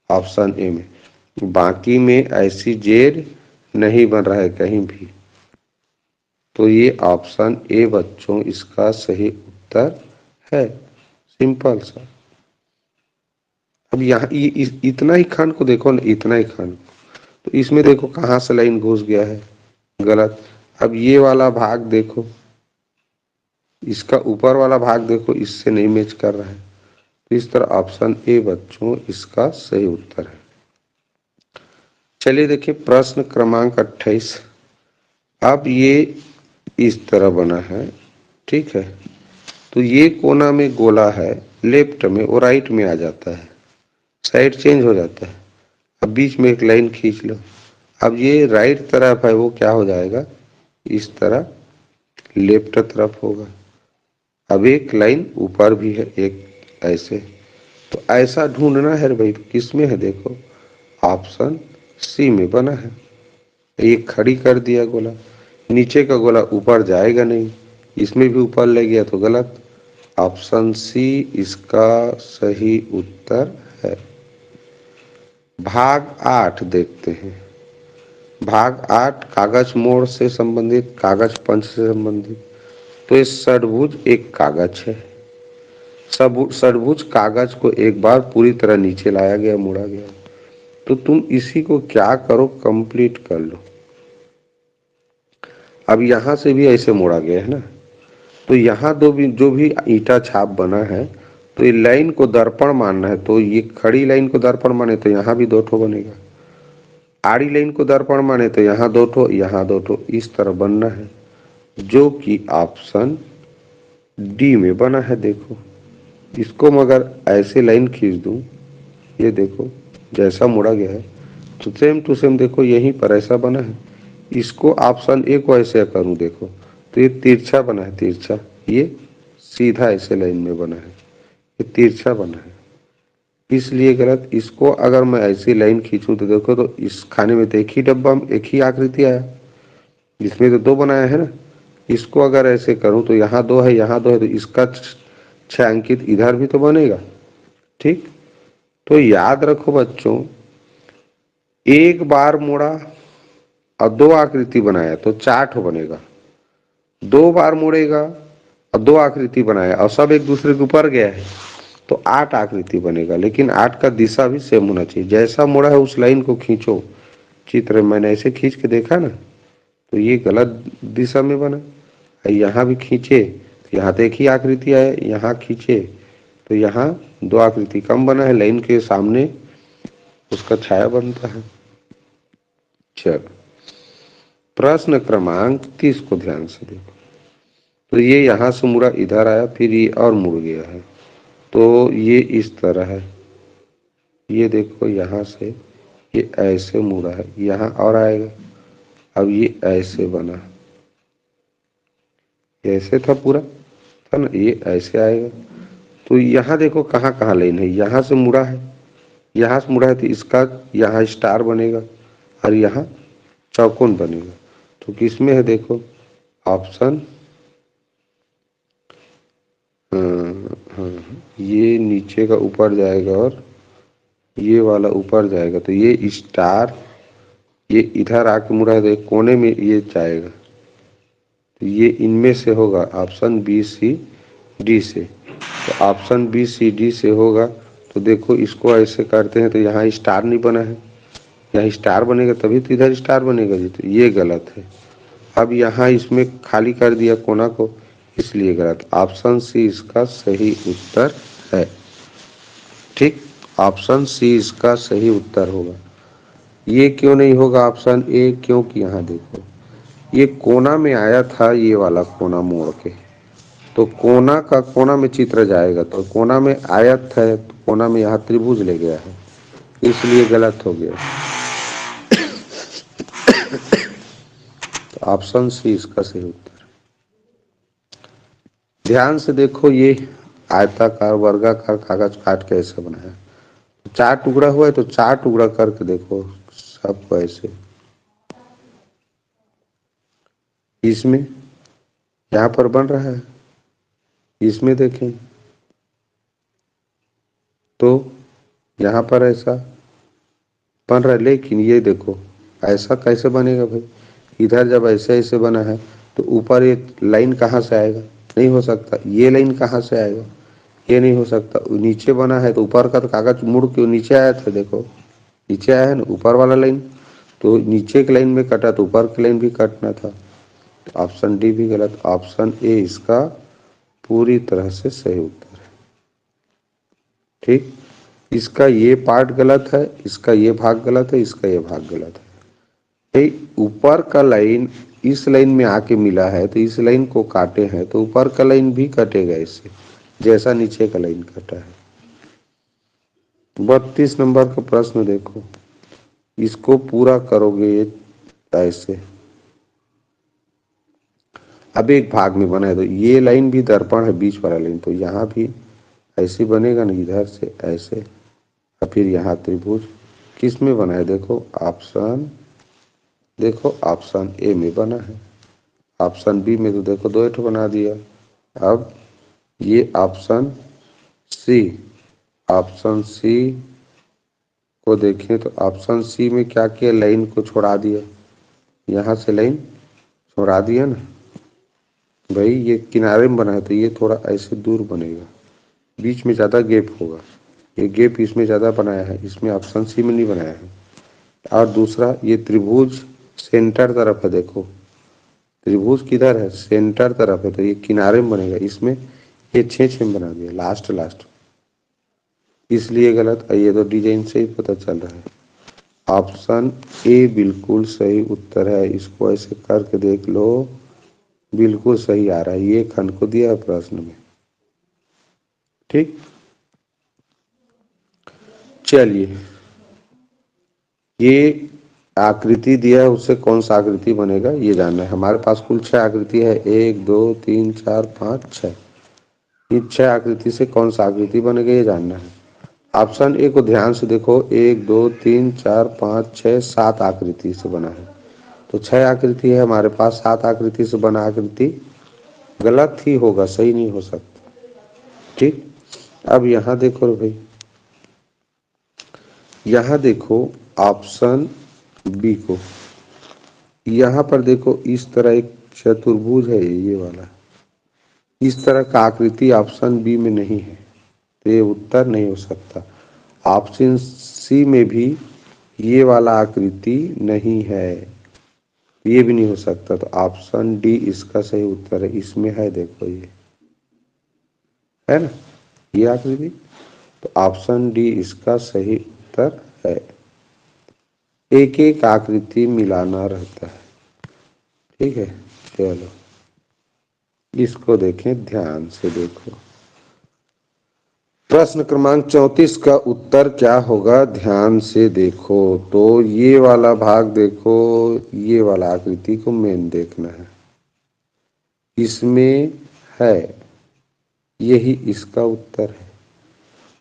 [SPEAKER 1] ऑप्शन ए में, बाकी में ऐसी जेड नहीं बन रहा है कहीं भी, तो ये ऑप्शन ए बच्चों इसका सही उत्तर है, सिंपल सा। अब यहाँ इतना ही खंड को देखो ना, इतना ही खंड, तो इसमें देखो कहाँ से लाइन घुस गया है, गलत। अब ये वाला भाग देखो, इसका ऊपर वाला भाग देखो, इससे नहीं मैच कर रहा है, तो इस तरह ऑप्शन ए बच्चों इसका सही उत्तर है। चलिए देखिए प्रश्न क्रमांक 28। अब ये इस तरह बना है, ठीक है, तो ये कोना में गोला है, लेफ्ट में और राइट में आ जाता है, साइड चेंज हो जाता है। अब बीच में एक लाइन खींच लो, अब ये राइट तरफ है वो क्या हो जाएगा, इस तरह लेफ्ट तरफ होगा। अब एक लाइन ऊपर भी है, एक ऐसे, तो ऐसा ढूंढना है भाई, किस में है, देखो ऑप्शन सी में बना है, एक खड़ी कर दिया गोला, नीचे का गोला ऊपर जाएगा नहीं, इसमें भी ऊपर ले गया तो गलत। ऑप्शन सी इसका सही उत्तर है। भाग 8 देखते हैं। भाग 8 कागज मोड़ से संबंधित, कागज पंच से संबंधित। तो इस षडभुज एक कागज है, षडभुज कागज को एक बार पूरी तरह नीचे लाया गया, मोड़ा गया, तो तुम इसी को क्या करो, कंप्लीट कर लो। अब यहां से भी ऐसे मोड़ा गया है ना, तो यहाँ दो भी जो भी ईटा छाप बना है, तो ये लाइन को दर्पण मानना है, तो ये खड़ी लाइन को दर्पण माने तो यहाँ भी दो ठो बनेगा, आड़ी लाइन को दर्पण माने तो यहाँ दो ठो, यहाँ दो ठो, इस तरह बनना है, जो कि ऑप्शन डी में बना है। देखो इसको मगर ऐसे लाइन खींच दूं, ये देखो जैसा मुड़ा गया है, तो सेम टू सेम देखो यहीं पर ऐसा बना है। इसको ऑप्शन ए को ऐसे करूं देखो, तो ये तिरछा बना है, तिरछा, ये सीधा ऐसे लाइन में बना है, ये तिरछा बना है, इसलिए गलत। इसको अगर मैं ऐसी लाइन खींचूं तो देखो, तो इस खाने में तो एक ही डब्बा में एक ही आकृति आया, इसमें तो दो बनाया है ना, इसको अगर ऐसे करूं तो यहाँ 2 है, यहाँ 2 है, तो इसका 6 अंकित इधर भी तो बनेगा। ठीक, तो याद रखो बच्चों, एक बार मुड़ा और 2 आकृति बनाया तो 4 ठो बनेगा। 2 बार मुड़ेगा और 2 आकृति बनाया और सब एक दूसरे के ऊपर गया है तो 8 आकृति बनेगा। लेकिन 8 का दिशा भी सेम होना चाहिए, जैसा मुड़ा है उस लाइन को खींचो। चित्र मैंने ऐसे खींच के देखा ना, तो ये गलत दिशा में बना। यहाँ भी खींचे तो यहाँ तो एक ही आकृति आए, यहाँ खींचे तो यहाँ 2 आकृति कम बना है, लाइन के सामने उसका छाया बनता है। चलो, प्रश्न क्रमांक 30 को ध्यान से देखो। तो ये यहाँ से मुड़ा इधर आया, फिर ये और मुड़ गया है, तो ये इस तरह है। ये देखो यहाँ से ये ऐसे मुड़ा है, यहाँ और आएगा। अब ये ऐसे बना, ऐसे था पूरा था ना, ये ऐसे आएगा। तो यहाँ देखो कहाँ कहाँ लाइन है, यहाँ से मुड़ा है, यहाँ से मुड़ा है तो इसका यहाँ स्टार बनेगा और यहाँ चौकोन बनेगा। तो किसमें है देखो, ऑप्शन हाँ, ये नीचे का ऊपर जाएगा और ये वाला ऊपर जाएगा, तो ये स्टार ये इधर आके मुड़ा है तो एक कोने में ये जाएगा, तो ये इनमें से होगा ऑप्शन बी सी डी से। तो ऑप्शन बी सी डी से होगा। तो देखो इसको ऐसे करते हैं तो यहाँ स्टार नहीं बना है, यहाँ स्टार बनेगा तभी तो इधर स्टार बनेगा जी, तो ये गलत है। अब यहाँ इसमें खाली कर दिया कोना को, इसलिए गलत। ऑप्शन सी इसका सही उत्तर है। ठीक, ऑप्शन सी इसका सही उत्तर होगा। ये क्यों नहीं होगा ऑप्शन ए, क्योंकि यहाँ देखो ये कोना में आया था, ये वाला कोना मोड़ के, तो कोना का कोना में चित्र जाएगा, तो कोना में आयत है तो कोना में यहाँ त्रिभुज ले गया है, इसलिए गलत हो गया। तो ऑप्शन सी इसका सही उत्तर। ध्यान से देखो, ये आयताकार वर्गाकार कागज काट के ऐसे बनाया, 4 टुकड़ा हुआ है तो 4 टुकड़ा करके देखो सबको ऐसे। इसमें यहाँ पर बन रहा है, इसमें देखें तो यहाँ पर ऐसा बन रहा है, लेकिन ये देखो ऐसा कैसे बनेगा भाई। इधर जब ऐसे ऐसे बना है तो ऊपर एक लाइन कहाँ से आएगा, नहीं हो सकता। ये लाइन कहाँ से आएगा, ये नहीं हो सकता। नीचे बना है तो ऊपर का तो कागज मुड़ के नीचे आया था, देखो नीचे आया है ना ऊपर वाला लाइन, तो नीचे की लाइन में कटा तो ऊपर की लाइन भी काटना था। ऑप्शन डी भी गलत, ऑप्शन ए इसका पूरी तरह से सही उत्तर है। ठीक, इसका ये पार्ट गलत है, इसका ये भाग गलत है, इसका ये भाग गलत है। ऊपर का लाइन इस लाइन में आके मिला है तो इस लाइन को काटे हैं तो ऊपर का लाइन भी कटेगा इससे, जैसा नीचे का लाइन कटा है। 32 नंबर का प्रश्न देखो, इसको पूरा करोगे ऐसे। अब एक भाग में बना है तो ये लाइन भी दर्पण है, बीच वाला लाइन, तो यहाँ भी ऐसे बनेगा ना, इधर से ऐसे और फिर यहाँ त्रिभुज। किस में बना है देखो, ऑप्शन देखो ऑप्शन ए में बना है। ऑप्शन बी में तो देखो 2 ठो बना दिया। अब ये ऑप्शन सी, ऑप्शन सी को देखें तो ऑप्शन सी में क्या किया, लाइन को छोड़ा दिया, यहाँ से लाइन छोड़ा दिया ना भाई। ये किनारे में बना है तो ये थोड़ा ऐसे दूर बनेगा, बीच में ज़्यादा गैप होगा, ये गैप इसमें ज़्यादा बनाया है, इसमें ऑप्शन सी में नहीं बनाया है। और दूसरा ये त्रिभुज सेंटर तरफ है, देखो त्रिभुज किधर है, सेंटर तरफ है, तो ये किनारे में बनेगा, इसमें ये 6 में बना दिया लास्ट, इसलिए गलत। ये तो डिजाइन से ही पता चल रहा है। ऑप्शन ए बिल्कुल सही उत्तर है, इसको ऐसे करके देख लो, बिल्कुल सही आ रहा है। ये खंड को दिया है प्रश्न में। ठीक, चलिए ये आकृति दिया है, उससे कौन सा आकृति बनेगा ये जानना है। हमारे पास कुल 6 आकृति है, 1 2 3 4 5 6। इन 6 आकृति से कौन सा आकृति बनेगा ये जानना है। ऑप्शन ए को ध्यान से देखो, 1 2 3 4 5 6 7 आकृति से बना है। तो 6 आकृति है हमारे पास, 7 आकृति से बना आकृति गलत ही होगा, सही नहीं हो सकता। ठीक, अब यहाँ देखो रे भाई, यहाँ देखो ऑप्शन बी को, यहाँ पर देखो इस तरह एक चतुर्भुज है, ये वाला, इस तरह का आकृति ऑप्शन बी में नहीं है, तो ये उत्तर नहीं हो सकता। ऑप्शन सी में भी ये वाला आकृति नहीं है, ये भी नहीं हो सकता, तो ऑप्शन डी इसका सही उत्तर है। इसमें है, देखो ये है ना, ये आकृति, तो ऑप्शन डी इसका सही उत्तर है। एक एक आकृति मिलाना रहता है। ठीक है, चलो इसको देखें, ध्यान से देखो। प्रश्न क्रमांक 34 का उत्तर क्या होगा, ध्यान से देखो। तो ये वाला भाग देखो, ये वाला आकृति को मेन देखना है, इसमें है, यही इसका उत्तर है।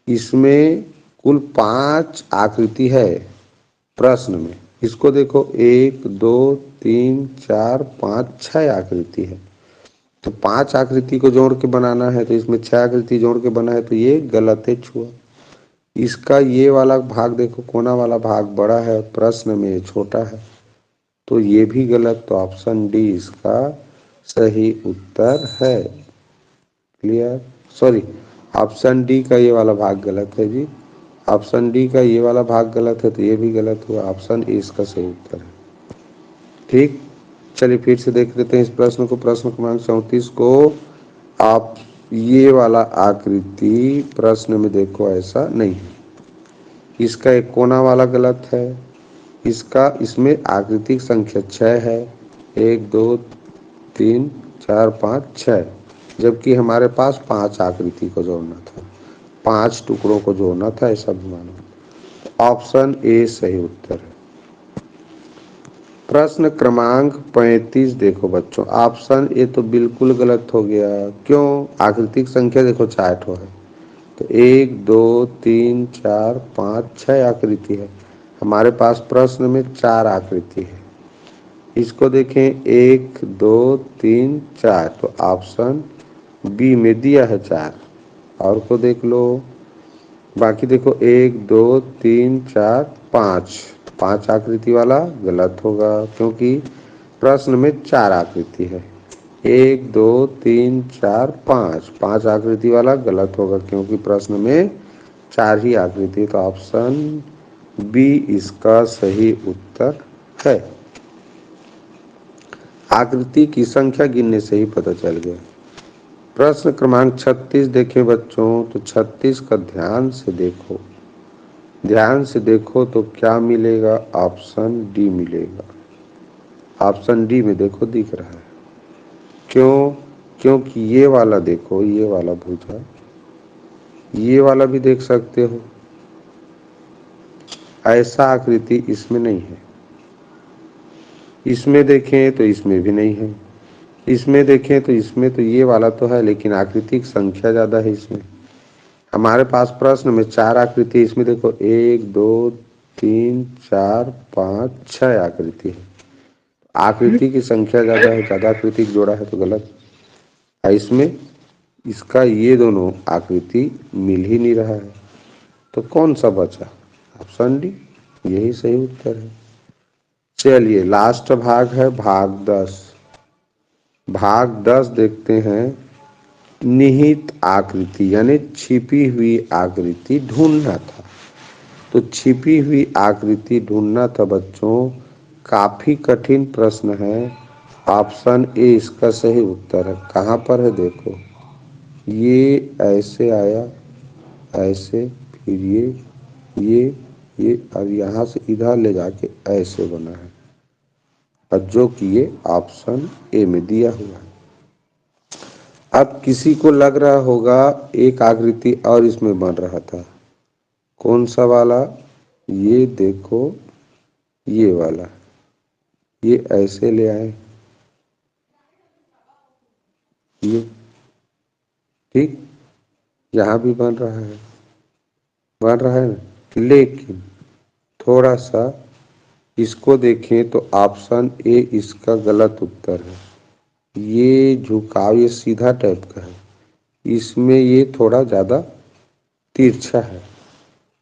[SPEAKER 1] इसमें कुल 5 आकृति है प्रश्न में, इसको देखो 1 2 3 4 5 6 आकृति है, तो 5 आकृति को जोड़ के बनाना है, तो इसमें 6 आकृति जोड़ के बना है, तो ये गलत है छुआ। इसका ये वाला भाग देखो, कोना वाला भाग बड़ा है, प्रश्न में छोटा है, तो ये भी गलत, तो ऑप्शन डी इसका सही उत्तर है। क्लियर, सॉरी, ऑप्शन डी का ये वाला भाग गलत है जी, ऑप्शन डी का ये वाला भाग गलत है, तो ये भी गलत हुआ, ऑप्शन ए इसका सही उत्तर है। ठीक, चलिए फिर से देख लेते हैं इस प्रश्न को, प्रश्न क्रमांक 34 को। आप ये वाला आकृति प्रश्न में देखो ऐसा नहीं है, इसका एक कोना वाला गलत है, इसका, इसमें आकृति संख्या 6 है, 1 2 3 4 5 6, जबकि हमारे पास 5 आकृति को जोड़ना था, 5 टुकड़ों को जोड़ना था, ऐसा भी मानो। ऑप्शन ए सही उत्तर है। प्रश्न क्रमांक 35 देखो बच्चों, ऑप्शन ए तो बिल्कुल गलत हो गया, क्यों, आकृतिक संख्या देखो 4 ठो है, तो 1 2 3 4 5 6 आकृति है, हमारे पास प्रश्न में 4 आकृति है। इसको देखें 1 2 3 4, तो ऑप्शन बी में दिया है 4, और को देख लो, बाकी देखो 1 2 3 4 5, 5 आकृति वाला गलत होगा, क्योंकि प्रश्न में 4 आकृति है। 1 2 3 4 5, 5 आकृति वाला गलत होगा, क्योंकि प्रश्न में 4 ही आकृति, तो ऑप्शन बी इसका सही उत्तर है। आकृति की संख्या गिनने से ही पता चल गया। प्रश्न क्रमांक 36 देखें बच्चों, तो 36 का ध्यान से देखो, ध्यान से देखो तो क्या मिलेगा, ऑप्शन डी मिलेगा। ऑप्शन डी में देखो दिख रहा है, क्यों, क्योंकि ये वाला देखो, ये वाला भुजा, ये वाला भी देख सकते हो, ऐसा आकृति इसमें नहीं है, इसमें देखें तो इसमें भी नहीं है, इसमें देखें तो इसमें, तो ये वाला तो है, लेकिन आकृति की संख्या ज्यादा है इसमें। हमारे पास प्रश्न में 4 आकृति, इसमें देखो 1 2 3 4 5 6 आकृति है, आकृति की संख्या ज्यादा है, ज्यादा आकृति जोड़ा है तो गलत है। इसमें इसका ये दोनों आकृति मिल ही नहीं रहा है, तो कौन सा बचा, ऑप्शन डी, यही सही उत्तर है। चलिए लास्ट भाग है भाग 10। भाग 10 देखते हैं, निहित आकृति यानी छिपी हुई आकृति ढूंढना था, तो छिपी हुई आकृति ढूंढना था बच्चों, काफी कठिन प्रश्न है। ऑप्शन ए इसका सही उत्तर है। कहाँ पर है देखो, ये ऐसे आया, ऐसे, फिर ये और यहाँ से इधर ले जाके ऐसे बना है, और जो कि ये ऑप्शन ए में दिया हुआ है। अब किसी को लग रहा होगा एक आकृति और इसमें बन रहा था, कौन सा वाला, ये देखो, ये वाला, ये ऐसे ले आए, ये ठीक, यहाँ भी बन रहा है, बन रहा है ना, लेकिन थोड़ा सा इसको देखें तो ऑप्शन ए इसका गलत उत्तर है। ये झुकाव ये सीधा टाइप का है, इसमें ये थोड़ा ज़्यादा तिरछा है,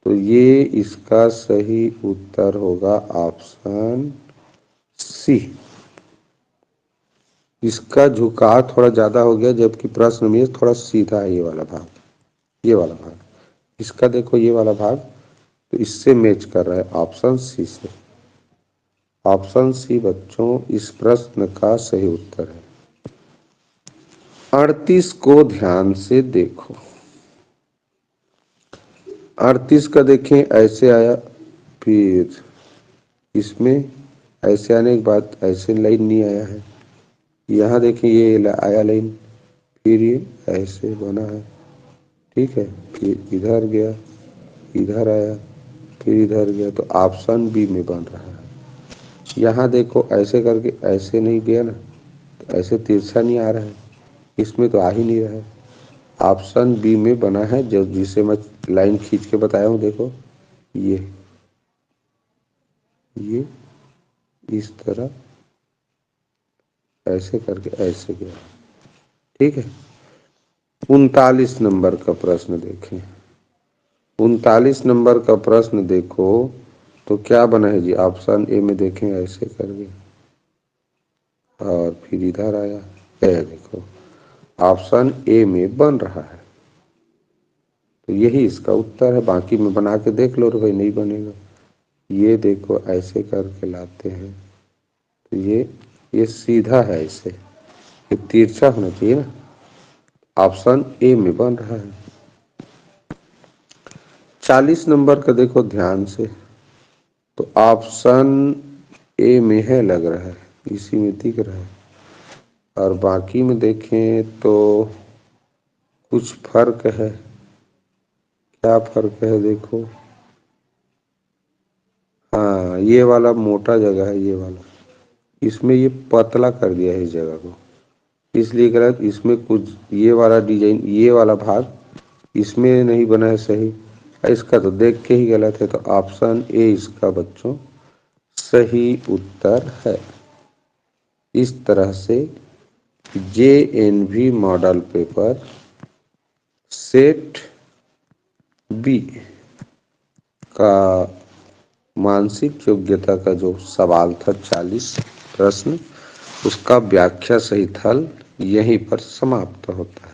[SPEAKER 1] तो ये इसका सही उत्तर होगा ऑप्शन सी। इसका झुकाव थोड़ा ज़्यादा हो गया, जबकि प्रश्न में थोड़ा सीधा है ये वाला भाग, ये वाला भाग। इसका देखो ये वाला भाग, तो इससे मैच कर रहा है ऑप्शन सी से। ऑप्शन सी बच्चों इस प्रश्न का सही उत्तर है। 38 को ध्यान से देखो। 38 का देखें ऐसे आया, फिर इसमें ऐसे आने के बाद ऐसे लाइन नहीं आया है। यहाँ देखें ये आया लाइन, फिर ये ऐसे बना है, ठीक है, फिर इधर गया, इधर आया, फिर इधर गया, तो ऑप्शन बी में बन रहा है। यहाँ देखो ऐसे करके ऐसे नहीं गया ना, तो ऐसे तिरछा नहीं आ रहा है, इसमें तो आ ही नहीं रहा है। ऑप्शन बी में बना है, जो जिसे मैं लाइन खींच के बताया हूँ, देखो ये इस तरह ऐसे करके ऐसे गया, ठीक है। 39 नंबर का प्रश्न देखें। 39 नंबर का प्रश्न देखो तो क्या बना है जी, ऑप्शन ए में देखें ऐसे करके और फिर इधर आया, देखो ऑप्शन ए में बन रहा है, तो यही इसका उत्तर है। बाकी में बना के देख लो तो भाई नहीं बनेगा। ये देखो ऐसे करके लाते हैं, तो ये सीधा है, ऐसे ये तिरछा होना चाहिए ना, ऑप्शन ए में बन रहा है। 40 नंबर का देखो ध्यान से, तो ऑप्शन ए में है लग रहा है, इसी में दिख रहा है, और बाकी में देखें तो कुछ फर्क है। क्या फर्क है देखो, हाँ ये वाला मोटा जगह है, ये वाला, इसमें ये पतला कर दिया है इस जगह को, इसलिए गलत। इसमें कुछ ये वाला डिजाइन, ये वाला भाग इसमें नहीं बना है सही, इसका तो देख के ही गलत है, तो ऑप्शन ए इसका बच्चों सही उत्तर है। इस तरह से JNV model paper set B का मानसिक योग्यता का जो सवाल था 40 प्रश्न, उसका व्याख्या सहित हल यहीं पर समाप्त होता है।